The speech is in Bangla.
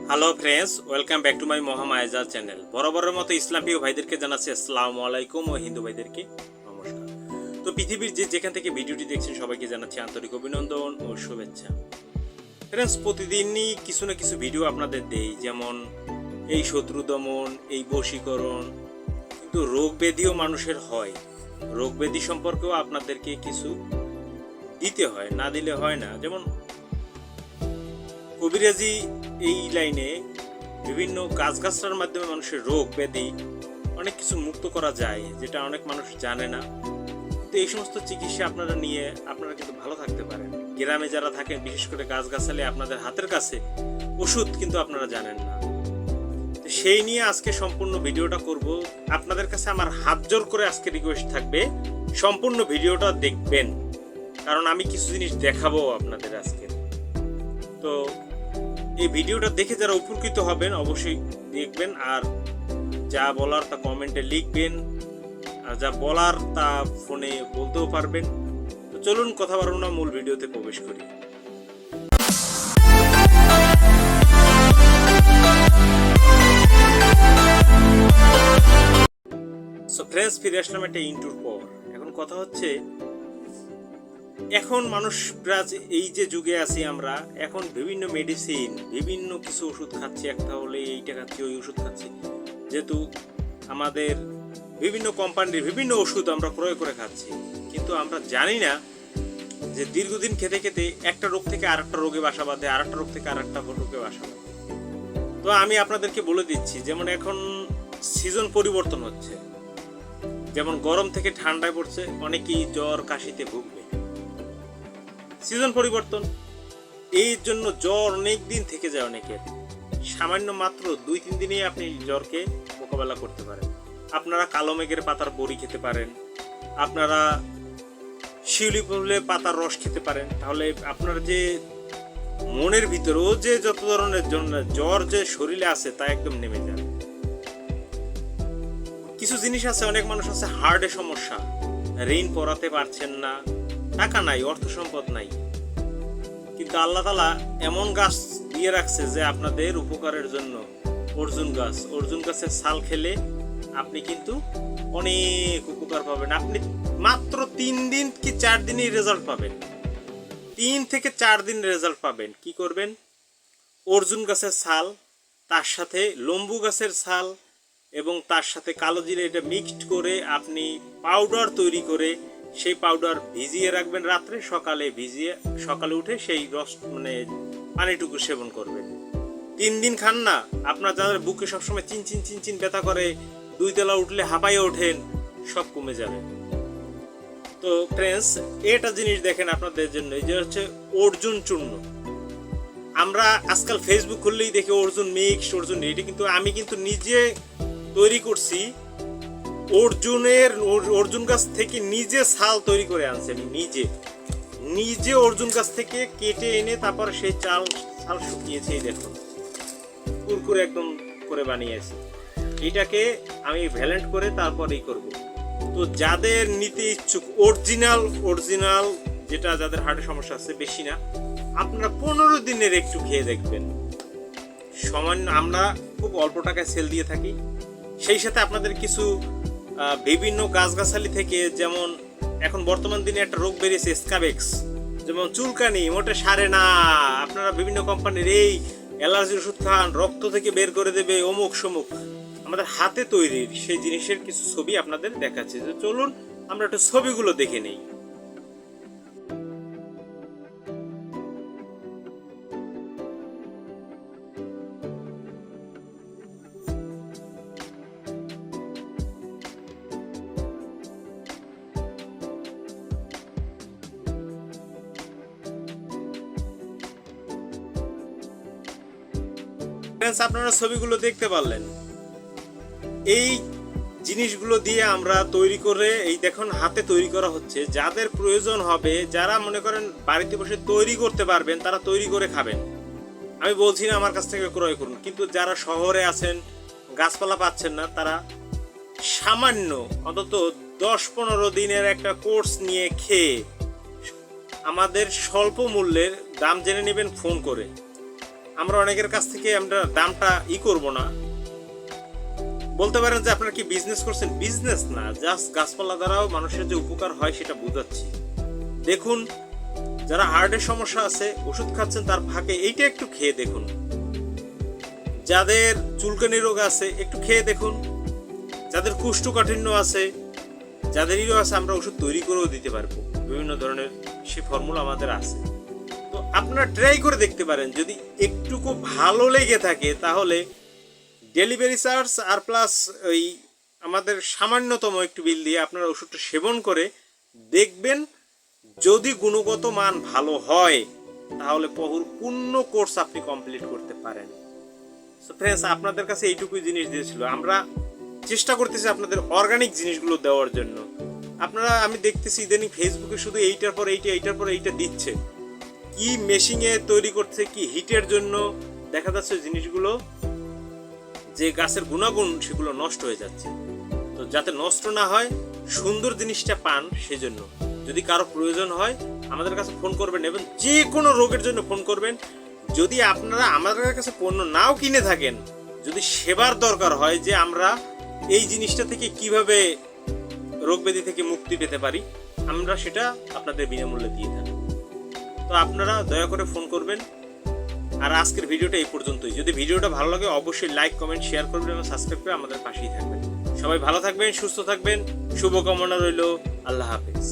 Hello friends, welcome back to my মহামায়াজা চ্যানেল। বরাবরের মতো ইসলাম প্রিয় ভাইদেরকে জানাচ্ছি আসসালামু আলাইকুম ও হিন্দু ভাইদেরকে নমস্কার। তো পৃথিবীর যেখান থেকে ভিডিওটি দেখছেন সবাইকে জানাচ্ছি আন্তরিক অভিনন্দন ও শুভেচ্ছা। ফ্রেন্ডস, প্রতিদিনই কিছু না কিছু ভিডিও আপনাদের দেই, যেমন এই শত্রু দমন, এই বশীকরণ, কিন্তু রোগ ব্যাধিও মানুষের হয়। রোগ ব্যাধি সম্পর্কেও আপনাদেরকে কিছু দিতে হয়, না দিলে হয় না। যেমন কবিরাজি এই লাইনে বিভিন্ন গাছগাছড়ার মাধ্যমে মানুষের রোগ ব্যাধি অনেক কিছু মুক্ত করা যায়, যেটা অনেক মানুষ জানে না। তো এই সমস্ত চিকিৎসা আপনারা নিয়ে আপনারা কিন্তু ভালো থাকতে পারেন। গ্রামে যারা থাকেন, বিশেষ করে গাছগাছালি আপনাদের হাতের কাছে, ওষুধ কিন্তু আপনারা জানেন না। তো সেই নিয়ে আজকে সম্পূর্ণ ভিডিওটা করব। আপনাদের কাছে আমার হাত জোর করে আজকে রিকোয়েস্ট থাকবে, সম্পূর্ণ ভিডিওটা দেখবেন, কারণ আমি কিছু জিনিস দেখাবো আপনাদের আজকে। তো এই ভিডিওটা দেখে যারা উপকৃত হবেন অবশ্যই দেখবেন, আর যা বলার তা কমেন্টে লিখবেন, আর যা বলার তা ফোনে বলতেও পারবেন। তো চলুন কথা বলবো না, মূল ভিডিওতে প্রবেশ করি। সো ফ্রেন্ডস, ফিরে আসলাম একটা ইন্টুর পর। এখন কথা হচ্ছে, এখন মানুষ এই যে যুগে আছি আমরা, এখন বিভিন্ন মেডিসিন, বিভিন্ন কিছু ওষুধ খাচ্ছি, একটা হলে এইটা খাচ্ছি, ওই ওষুধ খাচ্ছি, যেহেতু আমাদের বিভিন্ন কোম্পানির বিভিন্ন ওষুধ আমরা ক্রয় করে খাচ্ছি, কিন্তু আমরা জানি না যে দীর্ঘদিন খেতে খেতে একটা রোগ থেকে আরেকটা রোগে বাসা বাঁধে, আরেকটা রোগ থেকে আরেকটা রোগে বাসা বাঁধে। তো আমি আপনাদেরকে বলে দিচ্ছি, যেমন এখন সিজন পরিবর্তন হচ্ছে, যেমন গরম থেকে ঠান্ডায় পড়ছে, অনেকেই জ্বর কাশিতে ভুগবে। সিজন পরিবর্তন, এই জন্য জ্বর অনেক দিন থেকে যায় অনেকের। সামান্য মাত্র 2-3 দিনেই আপনি জ্বরকে মোকাবেলা করতে পারেন। আপনারা কালো মেঘের পাতার বড়ি খেতে পারেন, আপনারা শিউলি ফুলের পাতার রস খেতে পারেন। তাহলে আপনার যে মনের ভিতরেও যে যত ধরনের জ্বর যে শরীরে আছে তা একদম নেমে যাবে। কিছু জিনিস আছে, অনেক মানুষ আছে হার্টে সমস্যা, ঋণ পড়াতে পারছেন না, টাকা নাই, অর্থ সম্পদ নাই, কিন্তু আল্লাহ তাআলা এমন গাছ দিয়ে রাখছে যে আপনাদের উপকারের জন্য। অর্জুন গাছের ছাল খেলে আপনি কিন্তু অনেক উপকার পাবেন। আপনি মাত্র 3 দিন কি 4 দিনই রেজাল্ট পাবেন। 3 থেকে 4 দিন রেজাল্ট পাবেন। কি করবেন? অর্জুন গাছের ছাল, তার সাথে লম্বু গাছের ছাল এবং তার সাথে কালো জিরে, এটা মিক্সড করে আপনি পাউডার তৈরি করে সেই পাউডার ভিজিয়ে রাখবেন রাত্রে, সকালে উঠে সেই রস পানিটুকু সেবন করবেন। 3 দিন খান না, আপনার যাদের বুকে সবসময় চিন ব্যথা করে, 2 তলা উঠলে হাঁপাইয়ে ওঠেন, সব কমে যাবে। তো ফ্রেন্ডস, এটা জিনিস দেখেন আপনাদের জন্য, এই যে হচ্ছে অর্জুন চূর্ণ। আমরা আজকাল ফেসবুক খুললেই দেখি অর্জুন মিক্স, এটা কিন্তু আমি কিন্তু নিজে তৈরি করছি। অর্জুন গাছ থেকে নিজে ছাল তৈরি করে আনছি আমি, নিজে অর্জুন গাছ থেকে কেটে এনে তারপর সেই ছাল শুকিয়েছি। দেখুন, কুরকুরে একদম করে বানিয়েছি। এটাকে আমি ভ্যালেন্ট করে তারপরেই করব। তো যাদের নিতে ইচ্ছুক অরিজিনাল যেটা, যাদের হার্টের সমস্যা আছে, বেশি না, আপনারা 15 দিনের একটু খেয়ে দেখবেন। সামান্য আমরা খুব অল্প টাকায় সেল দিয়ে থাকি। সেই সাথে আপনাদের কিছু বিভিন্ন গাছগাছালি থেকে, যেমন এখন বর্তমান দিনে একটা রোগ বেরিয়েছে স্কাবেক্স, যেমন চুলকানি মোটে সারে না, আপনারা বিভিন্ন কোম্পানির এই অ্যালার্জির ওষুধ খান, রক্ত থেকে বের করে দেবে, অমুক সমুক। আমাদের হাতে তৈরির সেই জিনিসের কিছু ছবি আপনাদের দেখাচ্ছে। তো চলুন আমরা একটু ছবিগুলো দেখে নেই। আপনারা ছবিগুলো দেখতে পারলেন। এই জিনিসগুলো দিয়ে আমরা তৈরি করে, এই দেখুন হাতে তৈরি করা হচ্ছে। যাদের প্রয়োজন হবে, যারা মনে করেন বাড়িতে বসে তৈরি করতে পারবেন, তারা তৈরি করে খাবেন। আমি বলছি না আমার কাছ থেকে ক্রয় করুন, কিন্তু যারা শহরে আছেন, গাছপালা পাচ্ছেন না, তারা সামান্য অন্তত 10-15 দিনের একটা কোর্স নিয়ে খেয়ে আমাদের স্বল্প মূল্যের দাম জেনে নেবেন ফোন করে। আমরা অনেকের কাছ থেকে আমরা দামটা করব না। বলতে পারেন যে আপনারা কি বিজনেস করছেন, বিজনেস না, জাস্ট গাছপালা দ্বারাও মানুষের যে উপকার হয় সেটা বুঝাচ্ছি। দেখুন, যারা হার্টের সমস্যা আছে, ওষুধ খাচ্ছেন, তার ফাঁকে এইটা একটু খেয়ে দেখুন। যাদের চুলকানি রোগ আছে একটু খেয়ে দেখুন। যাদের কোষ্ঠকাঠিন্য আছে, যাদের ইরো আছে, আমরা ওষুধ তৈরি করেও দিতে পারবো। বিভিন্ন ধরনের সে ফর্মুলা আমাদের আছে। তো আপনারা ট্রাই করে দেখতে পারেন। যদি একটুকু ভালো লেগে থাকে তাহলে ডেলিভারি চার্জ আর প্লাস ওই আমাদের সামান্যতম একটু বিল দিয়ে আপনারা ওষুধটা সেবন করে দেখবেন। যদি গুণগত মান ভালো হয় তাহলে পূর্ণ কোর্স আপনি কমপ্লিট করতে পারেন। সো ফ্রেন্ডস, আপনাদের কাছে এইটুকুই জিনিস দিয়েছিল। আমরা চেষ্টা করতেছি আপনাদের অর্গানিক জিনিসগুলো দেওয়ার জন্য। আপনারা, আমি দেখতেছি ইদানিং ফেসবুকে শুধু এইটার পর এইটা দিচ্ছে। কি মেশিনে তৈরি করছে, কি হিটের জন্য দেখা যাচ্ছে জিনিসগুলো যে গাছের গুণাগুণ সেগুলো নষ্ট হয়ে যাচ্ছে। তো যাতে নষ্ট না হয়, সুন্দর জিনিসটা পান, সেজন্য যদি কারো প্রয়োজন হয় আমাদের কাছে ফোন করবেন এবং যে কোনো রোগের জন্য ফোন করবেন। যদি আপনারা আমাদের কাছে পণ্য নাও কিনে থাকেন, যদি সেবার দরকার হয় যে আমরা এই জিনিসটা থেকে কিভাবে রোগ ব্যাধি থেকে মুক্তি পেতে পারি, আমরা সেটা আপনাদের বিনামূল্যে দিয়ে থাকি। তো আপনারা দয়া করে ফোন করবেন। আর আজকের ভিডিওটা এই পর্যন্তই। যদি ভিডিওটা ভালো লাগে অবশ্যই লাইক, কমেন্ট, শেয়ার করবেন এবং সাবস্ক্রাইব করে আমাদের পাশেই থাকবেন। সবাই ভালো থাকবেন, সুস্থ থাকবেন, শুভকামনা রইল। আল্লাহ হাফেজ।